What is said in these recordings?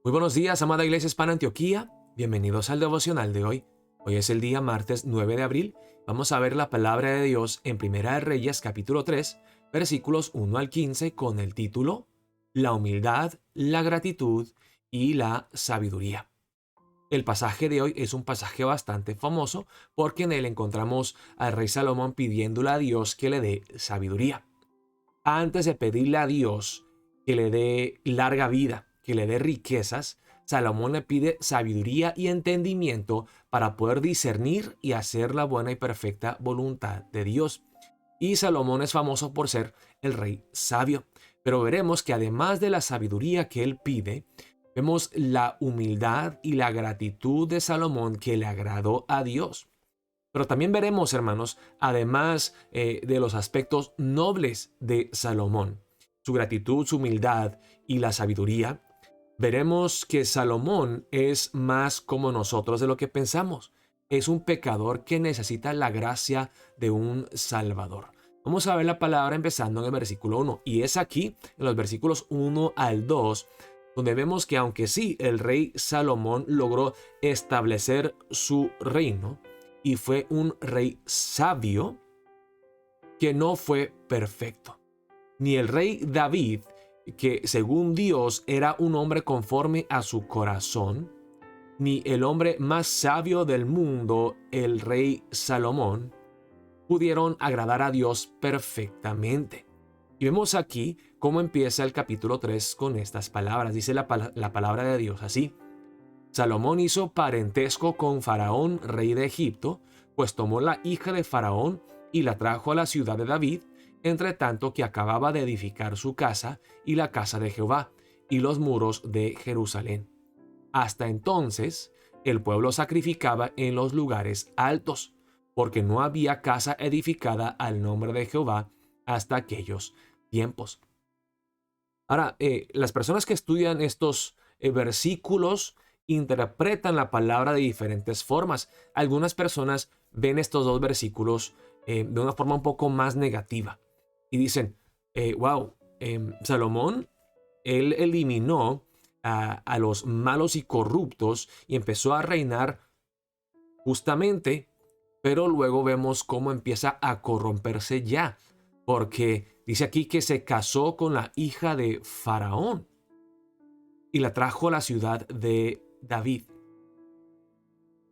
Muy buenos días, amada Iglesia Hispana Antioquía. Bienvenidos al devocional de hoy. Hoy es el día martes 9 de abril. Vamos a ver la palabra de Dios en Primera de Reyes, capítulo 3, versículos 1 al 15, con el título La humildad, la gratitud y la sabiduría. El pasaje de hoy es un pasaje bastante famoso porque en él encontramos al rey Salomón pidiéndole a Dios que le dé sabiduría. Antes de pedirle a Dios que le dé larga vida, que le dé riquezas, Salomón le pide sabiduría y entendimiento para poder discernir y hacer la buena y perfecta voluntad de Dios. Y Salomón es famoso por ser el rey sabio. Pero veremos que además de la sabiduría que él pide, vemos la humildad y la gratitud de Salomón que le agradó a Dios. Pero también veremos, hermanos, además de los aspectos nobles de Salomón, su gratitud, su humildad y la sabiduría, veremos que Salomón es más como nosotros de lo que pensamos. Es un pecador que necesita la gracia de un Salvador. Vamos a ver la palabra empezando en el versículo 1. Y es aquí, en los versículos 1 al 2, donde vemos que aunque sí, el rey Salomón logró establecer su reino y fue un rey sabio, que no fue perfecto. Ni el rey David, que según Dios era un hombre conforme a su corazón, ni el hombre más sabio del mundo, el rey Salomón, pudieron agradar a Dios perfectamente. Y vemos aquí cómo empieza el capítulo 3 con estas palabras. Dice la palabra de Dios así: Salomón hizo parentesco con Faraón, rey de Egipto, pues tomó la hija de Faraón y la trajo a la ciudad de David, entre tanto que acababa de edificar su casa y la casa de Jehová y los muros de Jerusalén. Hasta entonces, el pueblo sacrificaba en los lugares altos, porque no había casa edificada al nombre de Jehová hasta aquellos tiempos. Ahora, las personas que estudian estos versículos interpretan la palabra de diferentes formas. Algunas personas ven estos dos versículos de una forma un poco más negativa y dicen, wow, Salomón, él eliminó a los malos y corruptos y empezó a reinar justamente, pero luego vemos cómo empieza a corromperse ya, porque dice aquí que se casó con la hija de Faraón y la trajo a la ciudad de David.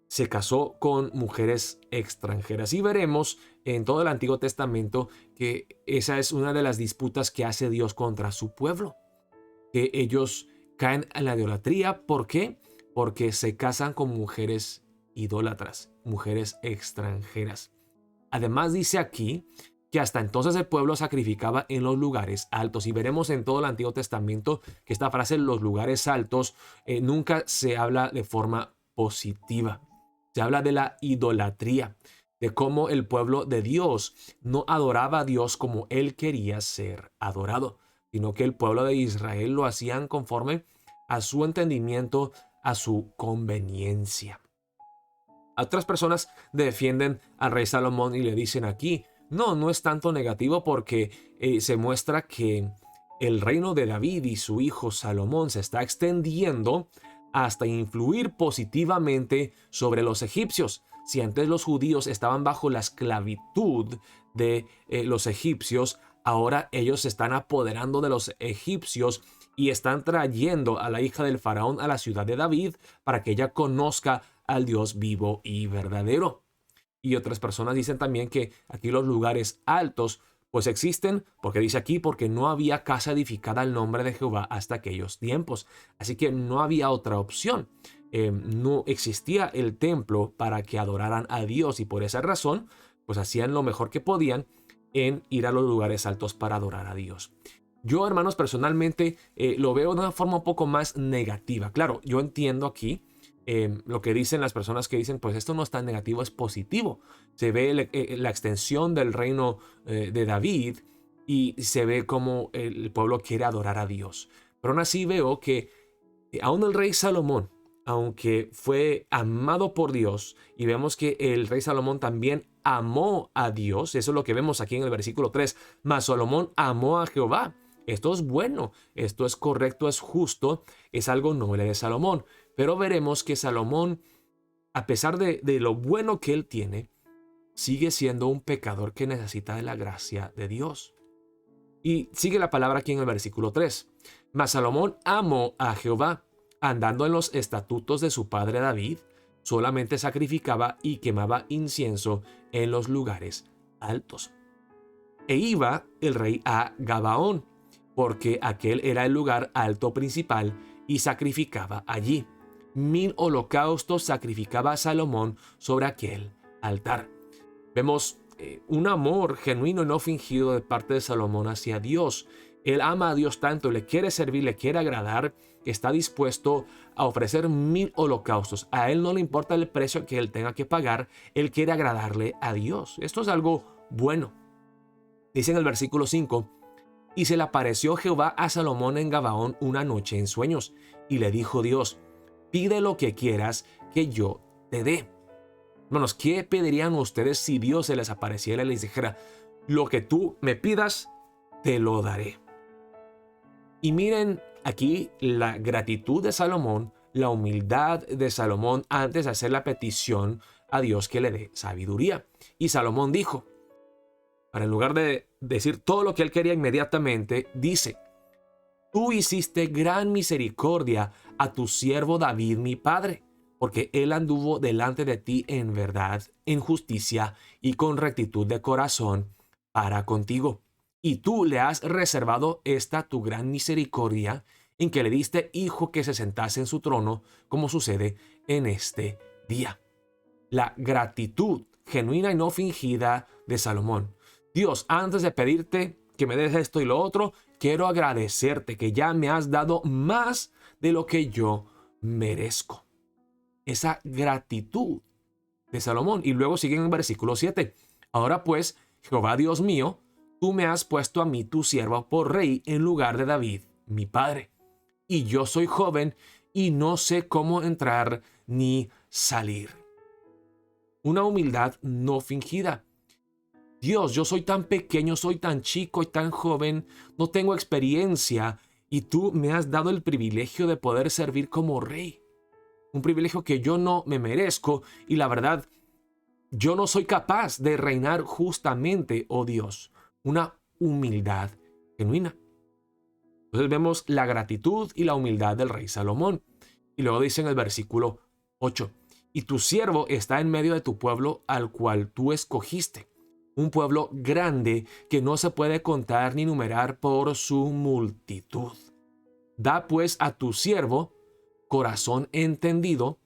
Se casó con mujeres extranjeras y veremos en todo el Antiguo Testamento que esa es una de las disputas que hace Dios contra su pueblo, que ellos caen en la idolatría. ¿Por qué? Porque se casan con mujeres idólatras, mujeres extranjeras. Además dice aquí que hasta entonces el pueblo sacrificaba en los lugares altos. Y veremos en todo el Antiguo Testamento que esta frase, los lugares altos, nunca se habla de forma positiva. Se habla de la idolatría, de cómo el pueblo de Dios no adoraba a Dios como él quería ser adorado, sino que el pueblo de Israel lo hacían conforme a su entendimiento, a su conveniencia. Otras personas defienden al rey Salomón y le dicen aquí, no es tanto negativo porque se muestra que el reino de David y su hijo Salomón se está extendiendo hasta influir positivamente sobre los egipcios. Si antes los judíos estaban bajo la esclavitud de los egipcios, ahora ellos se están apoderando de los egipcios y están trayendo a la hija del faraón a la ciudad de David para que ella conozca al Dios vivo y verdadero. Y otras personas dicen también que aquí los lugares altos pues existen, porque dice aquí, porque no había casa edificada al nombre de Jehová hasta aquellos tiempos. Así que no había otra opción. No existía el templo para que adoraran a Dios y por esa razón pues hacían lo mejor que podían en ir a los lugares altos para adorar a Dios. Yo, hermanos, personalmente lo veo de una forma un poco más negativa. Claro, yo entiendo aquí lo que dicen las personas que dicen, pues esto no es tan negativo, es positivo. Se ve la extensión del reino de David y se ve cómo el pueblo quiere adorar a Dios. Pero aún así veo que aún el rey Salomón, aunque fue amado por Dios, y vemos que el rey Salomón también amó a Dios, eso es lo que vemos aquí en el versículo 3, mas Salomón amó a Jehová Esto es bueno, esto es correcto, es justo, es algo noble de Salomón. Pero veremos que Salomón, a pesar de lo bueno que él tiene, sigue siendo un pecador que necesita de la gracia de Dios. Y sigue la palabra aquí en el versículo 3. Mas Salomón amó a Jehová, andando en los estatutos de su padre David, solamente sacrificaba y quemaba incienso en los lugares altos. E iba el rey a Gabaón, porque aquel era el lugar alto principal, y sacrificaba allí. 1000 holocaustos sacrificaba Salomón sobre aquel altar. Vemos un amor genuino y no fingido de parte de Salomón hacia Dios. Él ama a Dios tanto, le quiere servir, le quiere agradar, que está dispuesto a ofrecer 1000 holocaustos. A él no le importa el precio que él tenga que pagar, él quiere agradarle a Dios. Esto es algo bueno. Dice en el versículo 5, y se le apareció Jehová a Salomón en Gabaón una noche en sueños, y le dijo Dios, pide lo que quieras que yo te dé. Hermanos, ¿qué pedirían ustedes si Dios se les apareciera y les dijera, lo que tú me pidas, te lo daré? Y miren aquí la gratitud de Salomón, la humildad de Salomón antes de hacer la petición a Dios que le dé sabiduría. Y Salomón dijo, para en lugar de decir todo lo que él quería inmediatamente, dice, tú hiciste gran misericordia a tu siervo David mi padre, porque él anduvo delante de ti en verdad, en justicia y con rectitud de corazón para contigo. Y tú le has reservado esta tu gran misericordia, en que le diste hijo que se sentase en su trono, como sucede en este día. La gratitud genuina y no fingida de Salomón. Dios, antes de pedirte que me des esto y lo otro, quiero agradecerte que ya me has dado más de lo que yo merezco. Esa gratitud de Salomón. Y luego sigue en el versículo 7. Ahora pues, Jehová Dios mío, tú me has puesto a mí tu siervo por rey en lugar de David, mi padre. Y yo soy joven y no sé cómo entrar ni salir. Una humildad no fingida. Dios, yo soy tan pequeño, soy tan chico y tan joven, no tengo experiencia y tú me has dado el privilegio de poder servir como rey. Un privilegio que yo no me merezco y la verdad, yo no soy capaz de reinar justamente, oh Dios. Una humildad genuina. Entonces vemos la gratitud y la humildad del rey Salomón. Y luego dice en el versículo 8, y tu siervo está en medio de tu pueblo al cual tú escogiste. Un pueblo grande que no se puede contar ni numerar por su multitud. Da pues a tu siervo corazón entendido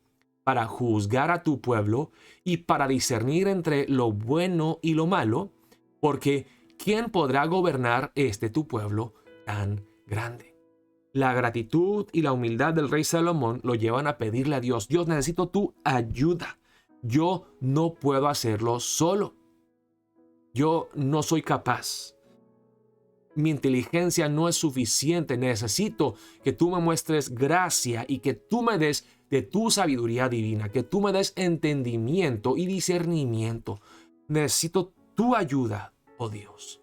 para juzgar a tu pueblo y para discernir entre lo bueno y lo malo, porque ¿quién podrá gobernar tu pueblo tan grande? La gratitud y la humildad del rey Salomón lo llevan a pedirle a Dios, Dios, necesito tu ayuda. Yo no puedo hacerlo solo. Yo no soy capaz. Mi inteligencia no es suficiente. Necesito que tú me muestres gracia y que tú me des de tu sabiduría divina, que tú me des entendimiento y discernimiento. Necesito tu ayuda, oh Dios.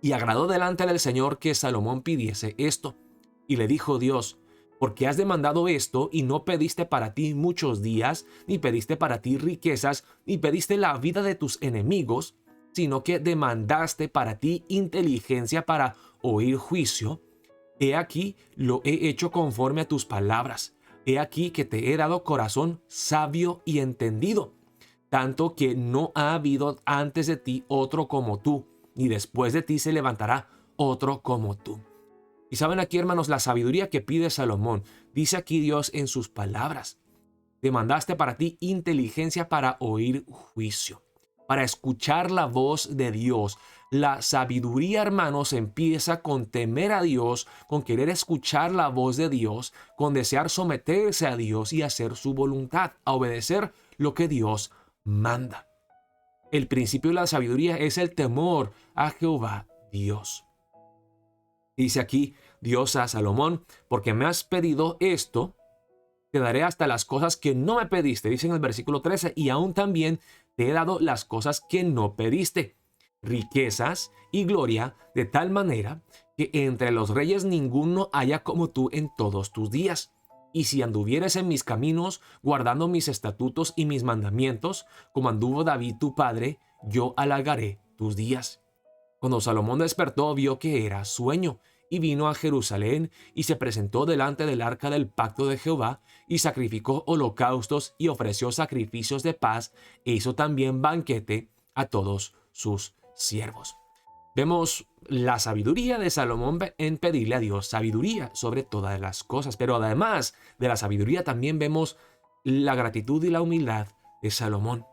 Y agradó delante del Señor que Salomón pidiese esto. Y le dijo Dios, porque has demandado esto y no pediste para ti muchos días, ni pediste para ti riquezas, ni pediste la vida de tus enemigos, sino que demandaste para ti inteligencia para oír juicio. He aquí lo he hecho conforme a tus palabras. He aquí que te he dado corazón sabio y entendido, tanto que no ha habido antes de ti otro como tú, ni después de ti se levantará otro como tú. Y saben aquí, hermanos, la sabiduría que pide Salomón. Dice aquí Dios en sus palabras. Demandaste para ti inteligencia para oír juicio, para escuchar la voz de Dios. La sabiduría, hermanos, empieza con temer a Dios, con querer escuchar la voz de Dios, con desear someterse a Dios y hacer su voluntad, a obedecer lo que Dios manda. El principio de la sabiduría es el temor a Jehová Dios. Dice aquí Dios a Salomón, porque me has pedido esto, te daré hasta las cosas que no me pediste. Dice en el versículo 13, y aún también te he dado las cosas que no pediste. riquezas y gloria, de tal manera que entre los reyes ninguno haya como tú en todos tus días. Y si anduvieres en mis caminos, guardando mis estatutos y mis mandamientos, como anduvo David tu padre, yo alargaré tus días. Cuando Salomón despertó, vio que era sueño, y vino a Jerusalén, y se presentó delante del arca del pacto de Jehová, y sacrificó holocaustos, y ofreció sacrificios de paz, e hizo también banquete a todos sus siervos. Vemos la sabiduría de Salomón en pedirle a Dios sabiduría sobre todas las cosas, pero además de la sabiduría también vemos la gratitud y la humildad de Salomón.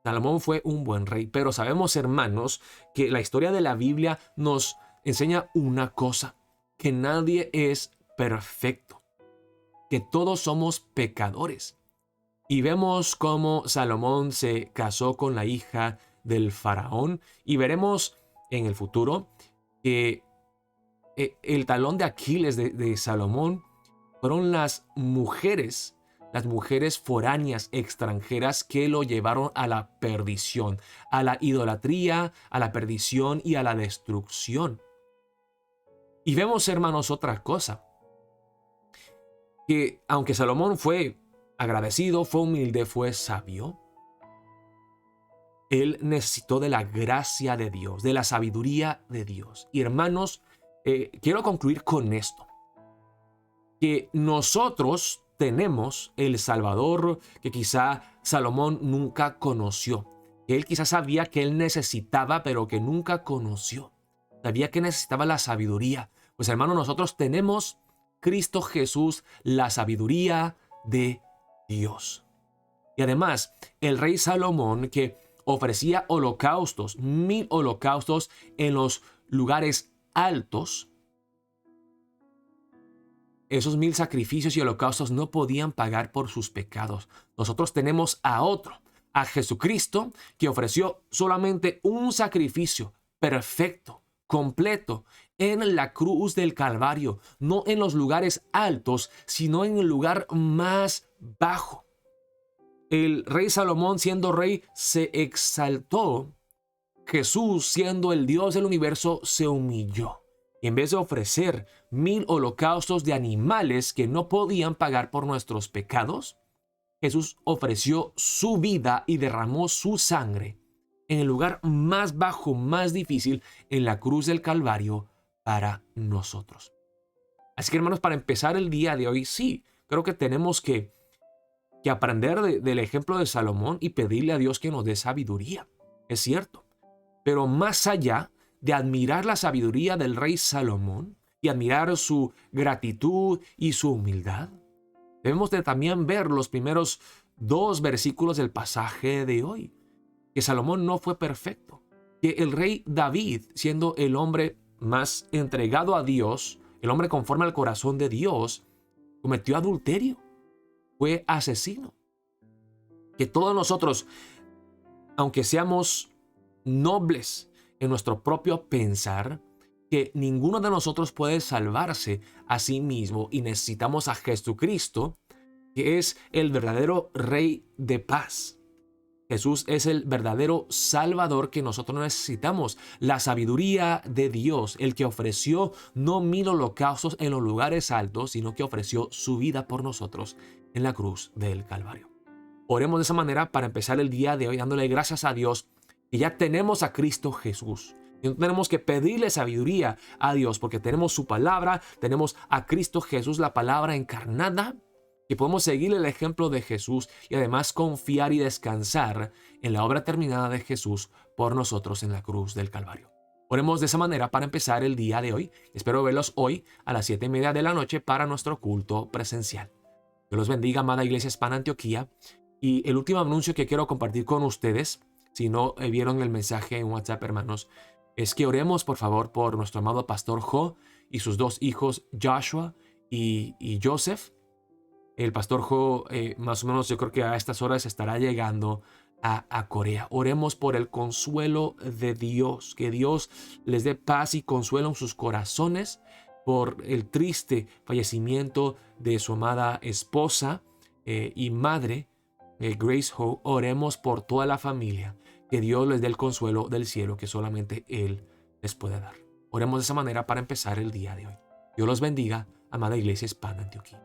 Salomón fue un buen rey, pero sabemos, hermanos, que la historia de la Biblia nos enseña una cosa, que nadie es perfecto, que todos somos pecadores. Y vemos cómo Salomón se casó con la hija del faraón, y veremos en el futuro que el talón de Aquiles de Salomón fueron las mujeres foráneas extranjeras que lo llevaron a la perdición, a la idolatría, a la perdición y a la destrucción. Y vemos, hermanos, otra cosa, que aunque Salomón fue agradecido, fue humilde, fue sabio, él necesitó de la gracia de Dios, de la sabiduría de Dios. Y hermanos, quiero concluir con esto, que nosotros tenemos el Salvador que quizá Salomón nunca conoció. Que él quizás sabía que él necesitaba, pero que nunca conoció. Sabía que necesitaba la sabiduría. Pues hermanos, nosotros tenemos Cristo Jesús, la sabiduría de Dios. Y además, el rey Salomón, que ofrecía holocaustos, 1000 holocaustos en los lugares altos, esos 1000 sacrificios y holocaustos no podían pagar por sus pecados. Nosotros tenemos a otro, a Jesucristo, que ofreció solamente un sacrificio perfecto, completo, en la cruz del Calvario, no en los lugares altos, sino en el lugar más bajo. El rey Salomón, siendo rey, se exaltó. Jesús, siendo el Dios del universo, se humilló. Y en vez de ofrecer 1000 holocaustos de animales que no podían pagar por nuestros pecados, Jesús ofreció su vida y derramó su sangre en el lugar más bajo, más difícil, en la cruz del Calvario para nosotros. Así que, hermanos, para empezar el día de hoy, sí, creo que tenemos que aprender del ejemplo de Salomón y pedirle a Dios que nos dé sabiduría. Es cierto. Pero más allá de admirar la sabiduría del rey Salomón y admirar su gratitud y su humildad, debemos de también ver los primeros 2 versículos del pasaje de hoy. Que Salomón no fue perfecto. Que el rey David, siendo el hombre más entregado a Dios, el hombre conforme al corazón de Dios, cometió adulterio. Fue asesino. Que todos nosotros, aunque seamos nobles en nuestro propio pensar, que ninguno de nosotros puede salvarse a sí mismo y necesitamos a Jesucristo, que es el verdadero Rey de paz. Jesús es el verdadero Salvador que nosotros necesitamos. La sabiduría de Dios, el que ofreció no 1000 holocaustos en los lugares altos, sino que ofreció su vida por nosotros en la cruz del Calvario. Oremos de esa manera para empezar el día de hoy dándole gracias a Dios que ya tenemos a Cristo Jesús. Y no tenemos que pedirle sabiduría a Dios porque tenemos su palabra, tenemos a Cristo Jesús, la palabra encarnada, y podemos seguir el ejemplo de Jesús y además confiar y descansar en la obra terminada de Jesús por nosotros en la cruz del Calvario. Oremos de esa manera para empezar el día de hoy. Espero verlos hoy a las 7:30 de la noche para nuestro culto presencial. Dios los bendiga, amada Iglesia Hispana Antioquía. Y el último anuncio que quiero compartir con ustedes, si no vieron el mensaje en WhatsApp, hermanos, es que oremos por favor por nuestro amado pastor Jo y sus 2 hijos Joshua y Joseph. El pastor Jo, más o menos yo creo que a estas horas estará llegando a Corea. Oremos por el consuelo de Dios, que Dios les dé paz y consuelo en sus corazones por el triste fallecimiento de su amada esposa y madre, Grace Ho. Oremos por toda la familia, que Dios les dé el consuelo del cielo que solamente Él les puede dar. Oremos de esa manera para empezar el día de hoy. Dios los bendiga, amada Iglesia Hispana Antioquía.